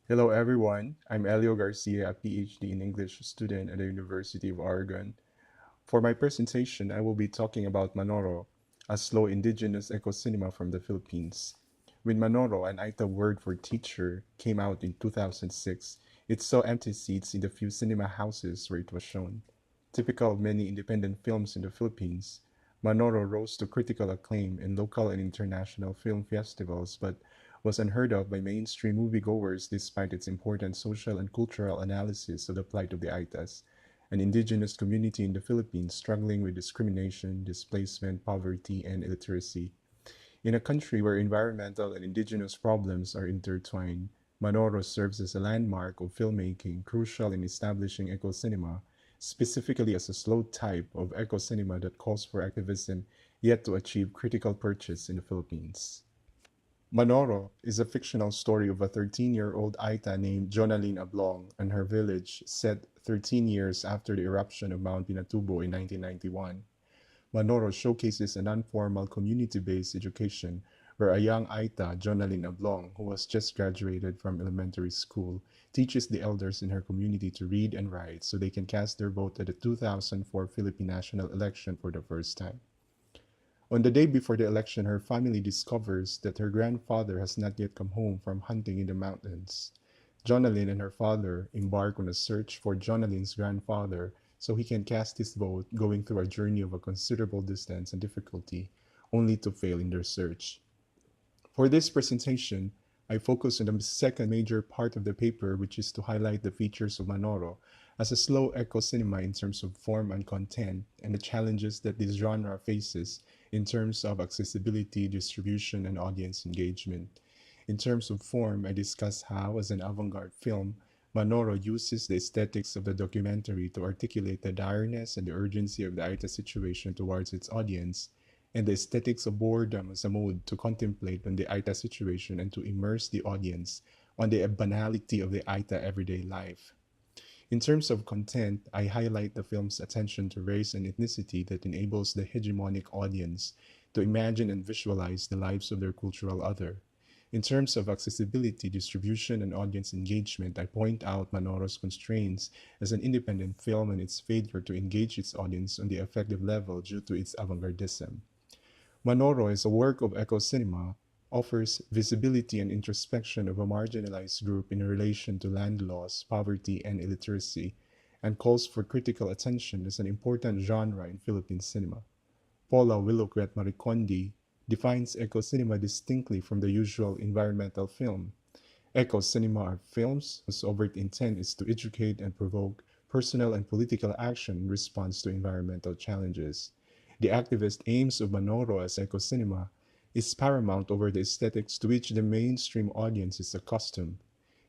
Hello everyone, I'm Elio Garcia, a PhD in English student at the University of Oregon. For my presentation, I will be talking about Manoro, a slow indigenous eco-cinema from the Philippines. When Manoro, an Aita word for teacher, came out in 2006, it saw empty seats in the few cinema houses where it was shown. Typical of many independent films in the Philippines, Manoro rose to critical acclaim in local and international film festivals, but was unheard of by mainstream moviegoers despite its important social and cultural analysis of the plight of the Aitas, an indigenous community in the Philippines struggling with discrimination, displacement, poverty, and illiteracy. In a country where environmental and indigenous problems are intertwined, Manoro serves as a landmark of filmmaking crucial in establishing eco-cinema, specifically as a slow type of eco-cinema that calls for activism yet to achieve critical purchase in the Philippines. Manoro is a fictional story of a 13-year-old Aita named Jonaline Ablong and her village set 13 years after the eruption of Mount Pinatubo in 1991. Manoro showcases a non-formal community-based education where a young Aita, Jonaline Ablong, who has just graduated from elementary school, teaches the elders in her community to read and write so they can cast their vote at the 2004 Philippine national election for the first time. On the day before the election, her family discovers that her grandfather has not yet come home from hunting in the mountains. Jonalyn and her father embark on a search for Jonalyn's grandfather so he can cast his vote, going through a journey of a considerable distance and difficulty, only to fail in their search. For this presentation, I focus on the second major part of the paper, which is to highlight the features of Manoro as a slow eco cinema in terms of form and content, and the challenges that this genre faces in terms of accessibility, distribution, and audience engagement. In terms of form, I discuss how, as an avant-garde film, Manoro uses the aesthetics of the documentary to articulate the direness and the urgency of the Aita situation towards its audience, and the aesthetics of boredom as a mode to contemplate on the Aita situation and to immerse the audience on the banality of the Aita everyday life. In terms of content, I highlight the film's attention to race and ethnicity that enables the hegemonic audience to imagine and visualize the lives of their cultural other. In terms of accessibility, distribution, and audience engagement, I point out Manoro's constraints as an independent film and its failure to engage its audience on the effective level due to its avant-gardism. Manoro is a work of eco-cinema, offers visibility and introspection of a marginalized group in relation to land loss, poverty, and illiteracy, and calls for critical attention as an important genre in Philippine cinema. Paula Willocret Maricondi defines eco-cinema distinctly from the usual environmental film. Eco-cinema are films whose overt intent is to educate and provoke personal and political action in response to environmental challenges. The activist aims of Manoro as eco-cinema is paramount over the aesthetics to which the mainstream audience is accustomed.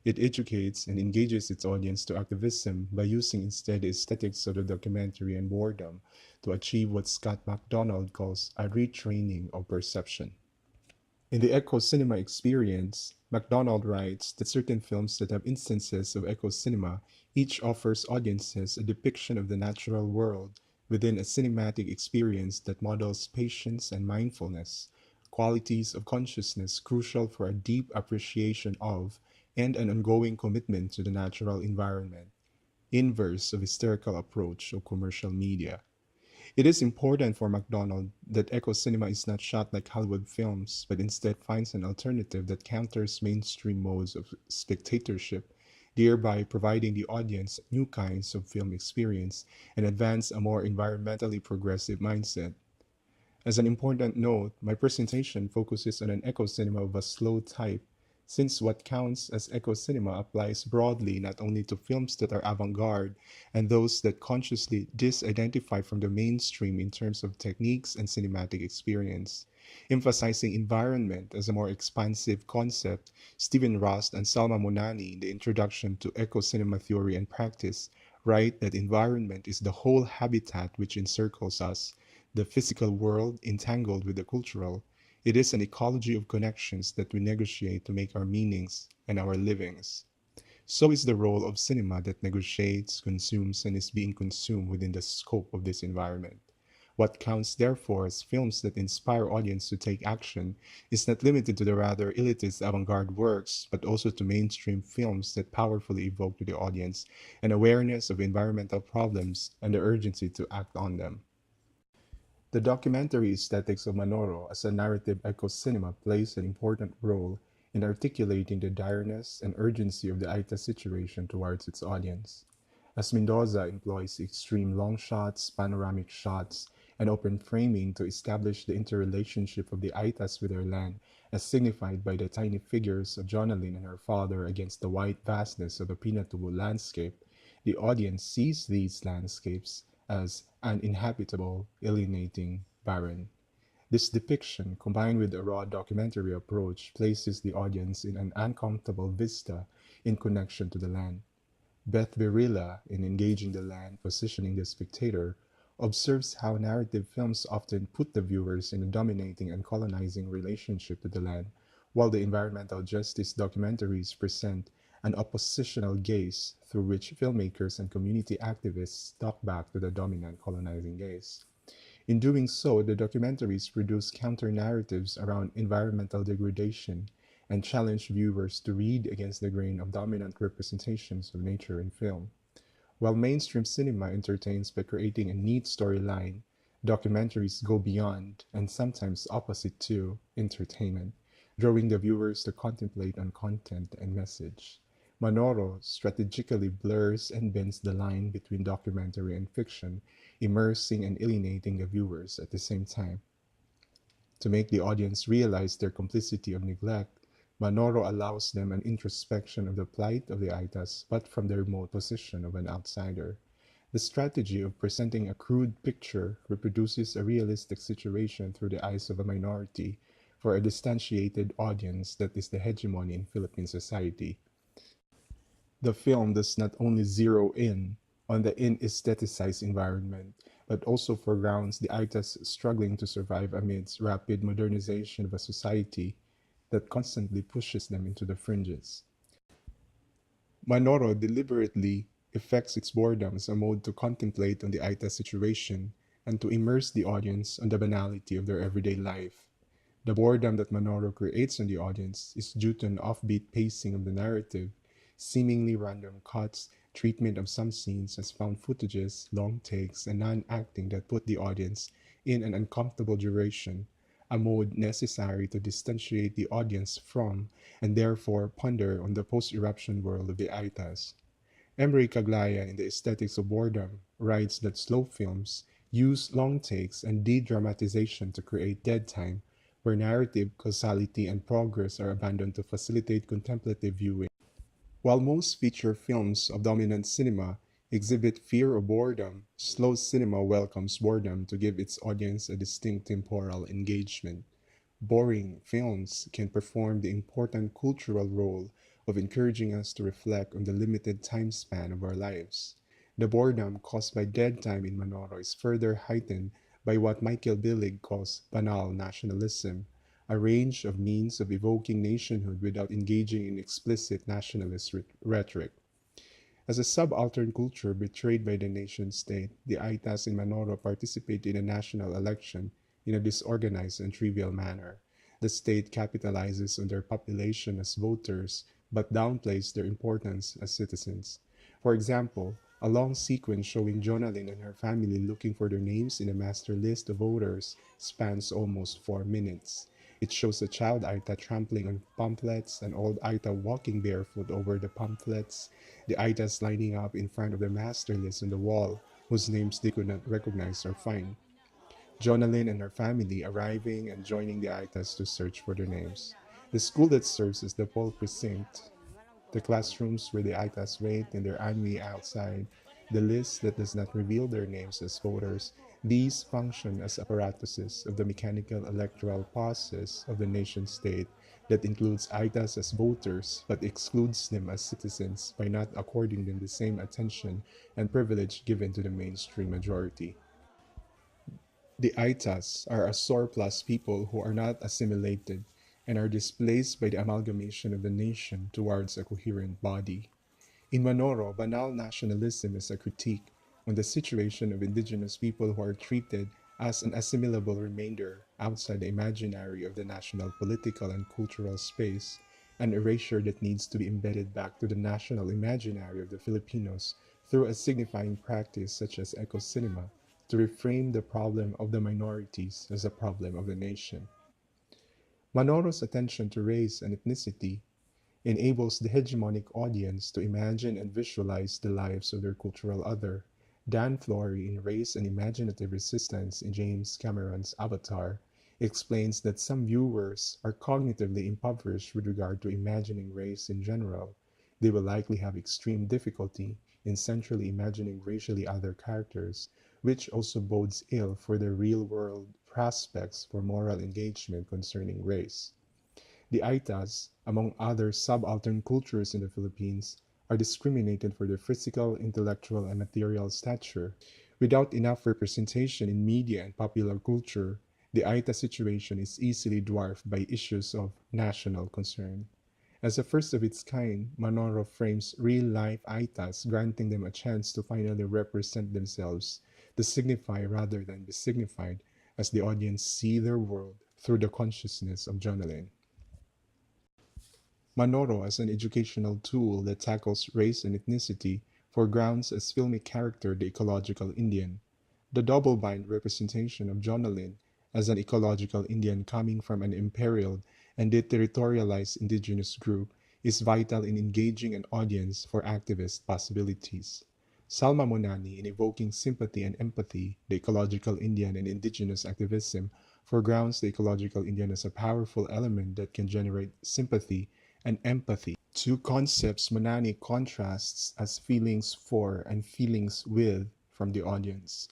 It educates and engages its audience to activism by using instead the aesthetics of the documentary and boredom to achieve what Scott MacDonald calls a retraining of perception. In the eco cinema experience, MacDonald writes that certain films that have instances of eco cinema each offers audiences a depiction of the natural world within a cinematic experience that models patience and mindfulness, qualities of consciousness crucial for a deep appreciation of and an ongoing commitment to the natural environment, inverse of hysterical approach of commercial media. It is important for MacDonald that eco cinema is not shot like Hollywood films, but instead finds an alternative that counters mainstream modes of spectatorship, thereby providing the audience new kinds of film experience and advance a more environmentally progressive mindset. As an important note, my presentation focuses on an eco cinema of a slow type, since what counts as eco cinema applies broadly not only to films that are avant garde and those that consciously disidentify from the mainstream in terms of techniques and cinematic experience. Emphasizing environment as a more expansive concept, Stephen Rost and Salma Monani in the introduction to eco cinema theory and practice write that environment is the whole habitat which encircles us, the physical world entangled with the cultural. It is an ecology of connections that we negotiate to make our meanings and our livings. So is the role of cinema that negotiates, consumes, and is being consumed within the scope of this environment. What counts, therefore, as films that inspire audience to take action is not limited to the rather elitist avant-garde works, but also to mainstream films that powerfully evoke to the audience an awareness of environmental problems and the urgency to act on them. The documentary aesthetics of Manoro as a narrative eco-cinema plays an important role in articulating the direness and urgency of the Aita situation towards its audience. As Mendoza employs extreme long shots, panoramic shots, and open framing to establish the interrelationship of the Aitas with their land, as signified by the tiny figures of Jonalyn and her father against the wide vastness of the Pinatubo landscape, the audience sees these landscapes as uninhabitable, alienating, barren. This depiction, combined with a raw documentary approach, places the audience in an uncomfortable vista in connection to the land. Beth Virila, in Engaging the Land, Positioning the Spectator, observes how narrative films often put the viewers in a dominating and colonizing relationship with the land, while the environmental justice documentaries present an oppositional gaze through which filmmakers and community activists talk back to the dominant colonizing gaze. In doing so, the documentaries produce counter-narratives around environmental degradation and challenge viewers to read against the grain of dominant representations of nature in film. While mainstream cinema entertains by creating a neat storyline, documentaries go beyond, and sometimes opposite to, entertainment, drawing the viewers to contemplate on content and message. Manoro strategically blurs and bends the line between documentary and fiction, immersing and alienating the viewers at the same time. To make the audience realize their complicity of neglect, Manoro allows them an introspection of the plight of the Aitas, but from the remote position of an outsider. The strategy of presenting a crude picture reproduces a realistic situation through the eyes of a minority for a distantiated audience that is the hegemony in Philippine society. The film does not only zero in on the in-aestheticized environment, but also foregrounds the Aitas struggling to survive amidst rapid modernization of a society that constantly pushes them into the fringes. Manoro deliberately effects its boredom as a mode to contemplate on the Aita situation and to immerse the audience on the banality of their everyday life. The boredom that Manoro creates in the audience is due to an offbeat pacing of the narrative, seemingly random cuts, treatment of some scenes as found footages, long takes, and non-acting that put the audience in an uncomfortable duration, a mode necessary to distantiate the audience from and therefore ponder on the post-eruption world of the Aitas. Emery Caglaya in The Aesthetics of Boredom writes that slow films use long takes and de-dramatization to create dead time, where narrative, causality, and progress are abandoned to facilitate contemplative viewing. While most feature films of dominant cinema exhibit fear of boredom, slow cinema welcomes boredom to give its audience a distinct temporal engagement. Boring films can perform the important cultural role of encouraging us to reflect on the limited time span of our lives. The boredom caused by dead time in Manoro is further heightened by what Michael Billig calls banal nationalism, a range of means of evoking nationhood without engaging in explicit nationalist rhetoric. As a subaltern culture betrayed by the nation-state, the Aitas in Manoro participate in a national election in a disorganized and trivial manner. The state capitalizes on their population as voters, but downplays their importance as citizens. For example, a long sequence showing Jonalyn and her family looking for their names in a master list of voters spans almost 4 minutes. It shows a child Aita trampling on pamphlets, an old Aita walking barefoot over the pamphlets, the Aitas lining up in front of the master list on the wall, whose names they could not recognize or find. Jonalyn and her family arriving and joining the Aitas to search for their names. The school that serves as the poll precinct, the classrooms where the Aitas wait in their ennui outside, the list that does not reveal their names as voters, these function as apparatuses of the mechanical electoral process of the nation-state that includes Aitas as voters but excludes them as citizens by not according them the same attention and privilege given to the mainstream majority. The Aitas are a surplus people who are not assimilated and are displaced by the amalgamation of the nation towards a coherent body. In Manoro, banal nationalism is a critique on the situation of indigenous people who are treated as an assimilable remainder outside the imaginary of the national political and cultural space, an erasure that needs to be embedded back to the national imaginary of the Filipinos through a signifying practice such as eco-cinema to reframe the problem of the minorities as a problem of the nation. Manoro's attention to race and ethnicity enables the hegemonic audience to imagine and visualize the lives of their cultural other. Dan Flory in Race and Imaginative Resistance in James Cameron's Avatar explains that some viewers are cognitively impoverished with regard to imagining race in general. They will likely have extreme difficulty in centrally imagining racially other characters, which also bodes ill for their real-world prospects for moral engagement concerning race. The Aitas, among other subaltern cultures in the Philippines, are discriminated for their physical, intellectual, and material stature. Without enough representation in media and popular culture, the Aita situation is easily dwarfed by issues of national concern. As a first of its kind, Manoro frames real-life Aitas, granting them a chance to finally represent themselves, to signify rather than be signified, as the audience see their world through the consciousness of Jonalyn. Manoro as an educational tool that tackles race and ethnicity foregrounds as filmic character the ecological Indian. The double-bind representation of Jonalyn as an ecological Indian coming from an imperial and deterritorialized indigenous group is vital in engaging an audience for activist possibilities. Salma Monani, in evoking sympathy and empathy, the ecological Indian and indigenous activism, foregrounds the ecological Indian as a powerful element that can generate sympathy and empathy, two concepts Manani contrasts as feelings for and feelings with from the audience.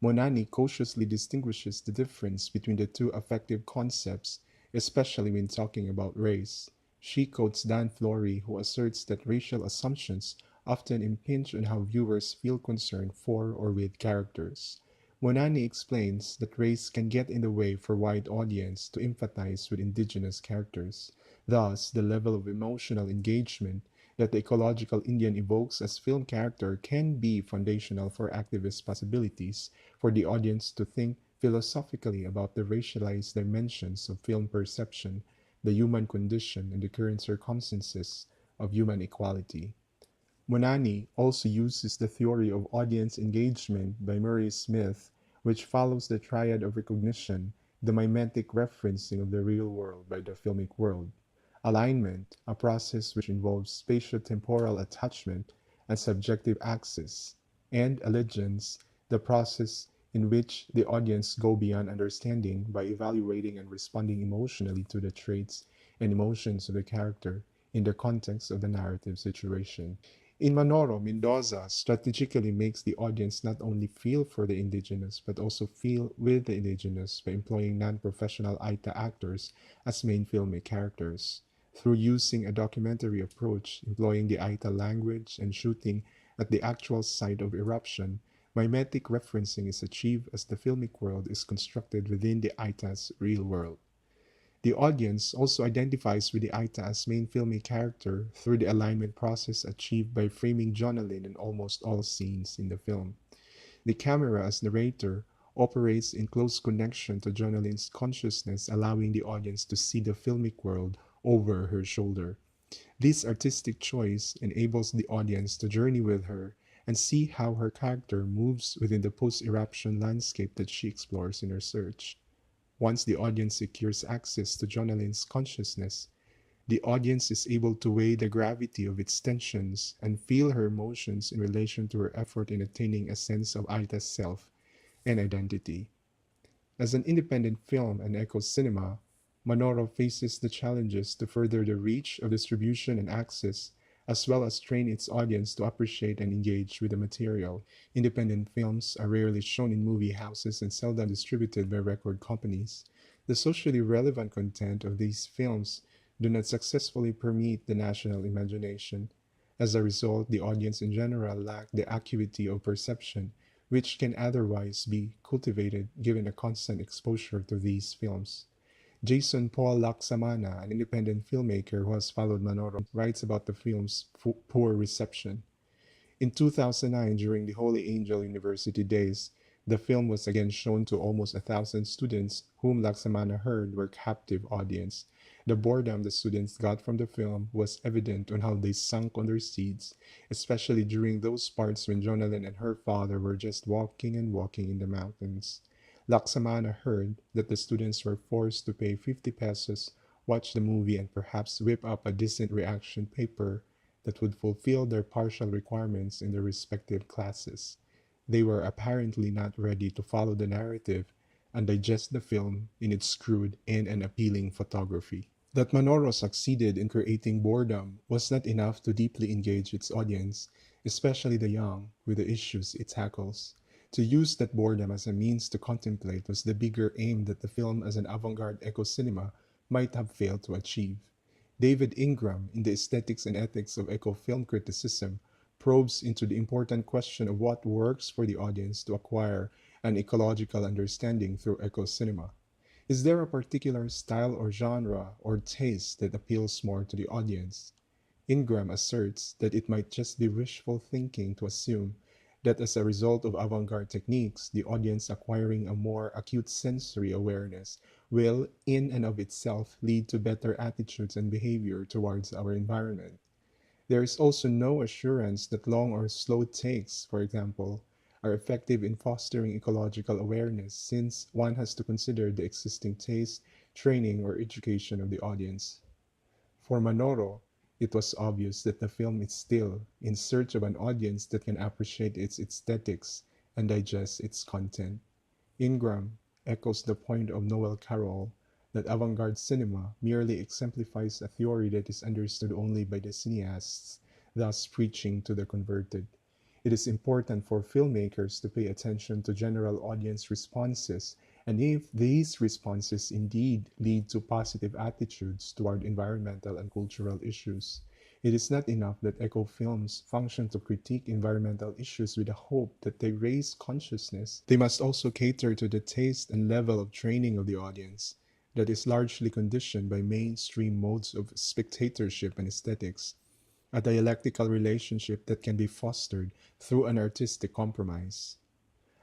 Monani cautiously distinguishes the difference between the two affective concepts, especially when talking about race. She quotes Dan Flory, who asserts that racial assumptions often impinge on how viewers feel concern for or with characters. Monani explains that race can get in the way for white audience to empathize with indigenous characters. Thus, the level of emotional engagement that the ecological Indian evokes as film character can be foundational for activist possibilities for the audience to think philosophically about the racialized dimensions of film perception, the human condition, and the current circumstances of human equality. Monani also uses the theory of audience engagement by Murray Smith, which follows the triad of recognition, the mimetic referencing of the real world by the filmic world, alignment, a process which involves spatio-temporal attachment and subjective access, and allegiance, the process in which the audience go beyond understanding by evaluating and responding emotionally to the traits and emotions of the character in the context of the narrative situation. In Manoro, Mendoza strategically makes the audience not only feel for the indigenous but also feel with the indigenous by employing non-professional Aita actors as main filmic characters. Through using a documentary approach, employing the Aita language and shooting at the actual site of eruption, mimetic referencing is achieved as the filmic world is constructed within the Aita's real world. The audience also identifies with the Aita as main filmic character through the alignment process achieved by framing Jonalyn in almost all scenes in the film. The camera, as narrator, operates in close connection to Jonalyn's consciousness, allowing the audience to see the filmic world over her shoulder. This artistic choice enables the audience to journey with her and see how her character moves within the post-eruption landscape that she explores in her search. Once the audience secures access to Jonalyn's consciousness, the audience is able to weigh the gravity of its tensions and feel her emotions in relation to her effort in attaining a sense of Aita's self and identity. As an independent film and eco cinema, Manoro faces the challenges to further the reach of distribution and access, as well as train its audience to appreciate and engage with the material. Independent films are rarely shown in movie houses and seldom distributed by record companies. The socially relevant content of these films do not successfully permeate the national imagination. As a result, the audience in general lack the acuity of perception which can otherwise be cultivated given a constant exposure to these films. Jason Paul Laksamana, an independent filmmaker who has followed Manoro, writes about the film's poor reception. In 2009, during the Holy Angel University days, The film was again shown to almost 1,000 students, whom Laksamana heard were captive audience. The boredom the students got from the film was evident on how they sunk on their seats, especially during those parts when Jonalyn and her father were just walking and walking in the mountains. Laksamana heard that the students were forced to pay 50 pesos, watch the movie, and perhaps whip up a decent reaction paper that would fulfill their partial requirements in their respective classes. They were apparently not ready to follow the narrative and digest the film in its crude and unappealing photography. That Manoro succeeded in creating boredom was not enough to deeply engage its audience, especially the young, with the issues it tackles. To use that boredom as a means to contemplate was the bigger aim that the film as an avant-garde eco-cinema might have failed to achieve. David Ingram, in The Aesthetics and Ethics of Eco-Film Criticism, probes into the important question of what works for the audience to acquire an ecological understanding through eco-cinema. Is there a particular style or genre or taste that appeals more to the audience? Ingram asserts that it might just be wishful thinking to assume that as a result of avant-garde techniques, the audience acquiring a more acute sensory awareness will, in and of itself, lead to better attitudes and behavior towards our environment. There is also no assurance that long or slow takes, for example, are effective in fostering ecological awareness, since one has to consider the existing taste, training, or education of the audience. For Manoro, it was obvious that the film is still in search of an audience that can appreciate its aesthetics and digest its content. Ingram echoes the point of Noel Carroll that avant-garde cinema merely exemplifies a theory that is understood only by the cineasts, thus preaching to the converted. It is important for filmmakers to pay attention to general audience responses, and if these responses indeed lead to positive attitudes toward environmental and cultural issues. It is not enough that eco films function to critique environmental issues with the hope that they raise consciousness. They must also cater to the taste and level of training of the audience that is largely conditioned by mainstream modes of spectatorship and aesthetics, a dialectical relationship that can be fostered through an artistic compromise.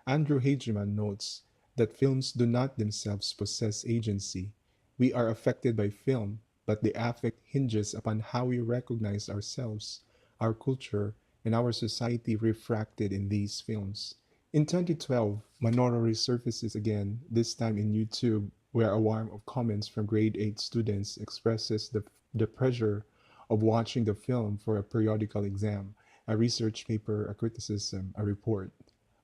Andrew Hageman notes that films do not themselves possess agency. We are affected by film, but the affect hinges upon how we recognize ourselves, our culture, and our society refracted in these films. In 2012, Manoro resurfaces again, this time in YouTube, where a warm of comments from grade 8 students expresses the pressure of watching the film for a periodical exam, a research paper, a criticism, a report.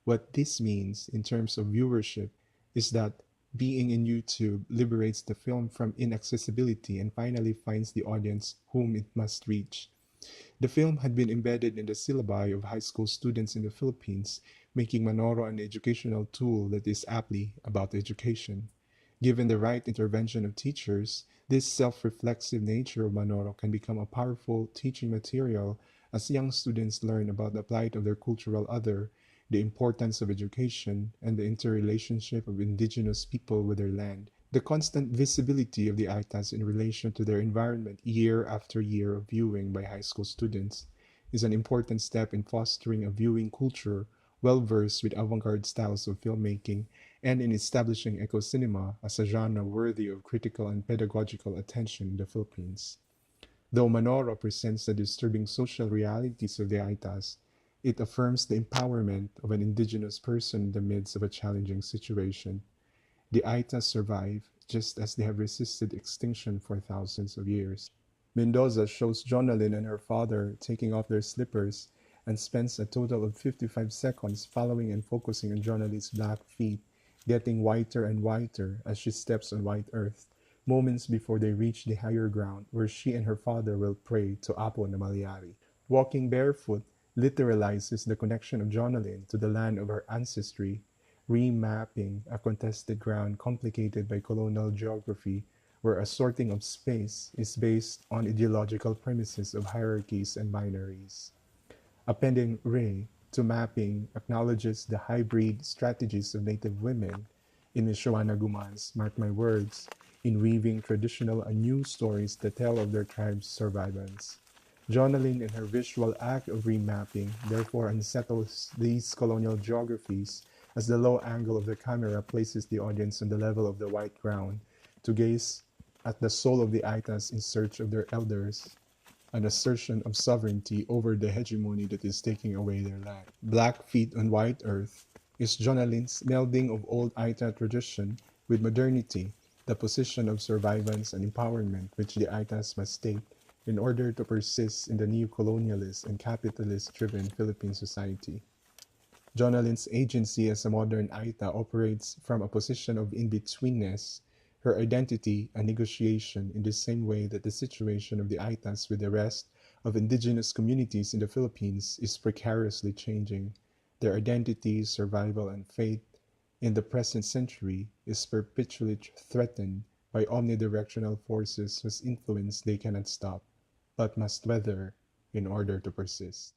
What this means in terms of viewership is that being in YouTube liberates the film from inaccessibility and finally finds the audience whom it must reach. The film had been embedded in the syllabi of high school students in the Philippines, making Manoro an educational tool that is aptly about education. Given the right intervention of teachers, this self-reflexive nature of Manoro can become a powerful teaching material as young students learn about the plight of their cultural other, the importance of education, and the interrelationship of indigenous people with their land. The constant visibility of the Aitas in relation to their environment year after year of viewing by high school students is an important step in fostering a viewing culture well versed with avant-garde styles of filmmaking and in establishing eco-cinema as a genre worthy of critical and pedagogical attention in the Philippines. Though Manoro presents the disturbing social realities of the Aitas, it affirms the empowerment of an indigenous person in the midst of a challenging situation. The Aitas survive, just as they have resisted extinction for thousands of years. Mendoza shows Jonalyn and her father taking off their slippers and spends a total of 55 seconds following and focusing on Jonalyn's black feet, getting whiter and whiter as she steps on white earth, moments before they reach the higher ground where she and her father will pray to Apo na Maliari. Walking barefoot literalizes the connection of Jonalyn to the land of her ancestry, remapping a contested ground complicated by colonial geography where a sorting of space is based on ideological premises of hierarchies and binaries. Appending Ray to mapping acknowledges the hybrid strategies of Native women in Ms. Joanna Guman's Mark My Words in weaving traditional and new stories that tell of their tribe's survivance. Jonalyn, in her visual act of remapping, therefore unsettles these colonial geographies as the low angle of the camera places the audience on the level of the white ground to gaze at the soul of the Aitas in search of their elders, an assertion of sovereignty over the hegemony that is taking away their land. Black Feet on White Earth is Jonalin's melding of old Aita tradition with modernity, the position of survivance and empowerment which the Aitas must take in order to persist in the neo-colonialist and capitalist-driven Philippine society. Jonalin's agency as a modern Aita operates from a position of in-betweenness, her identity a negotiation in the same way that the situation of the Aitas with the rest of indigenous communities in the Philippines is precariously changing. Their identity, survival, and fate in the present century is perpetually threatened by omnidirectional forces whose influence they cannot stop, but must weather in order to persist.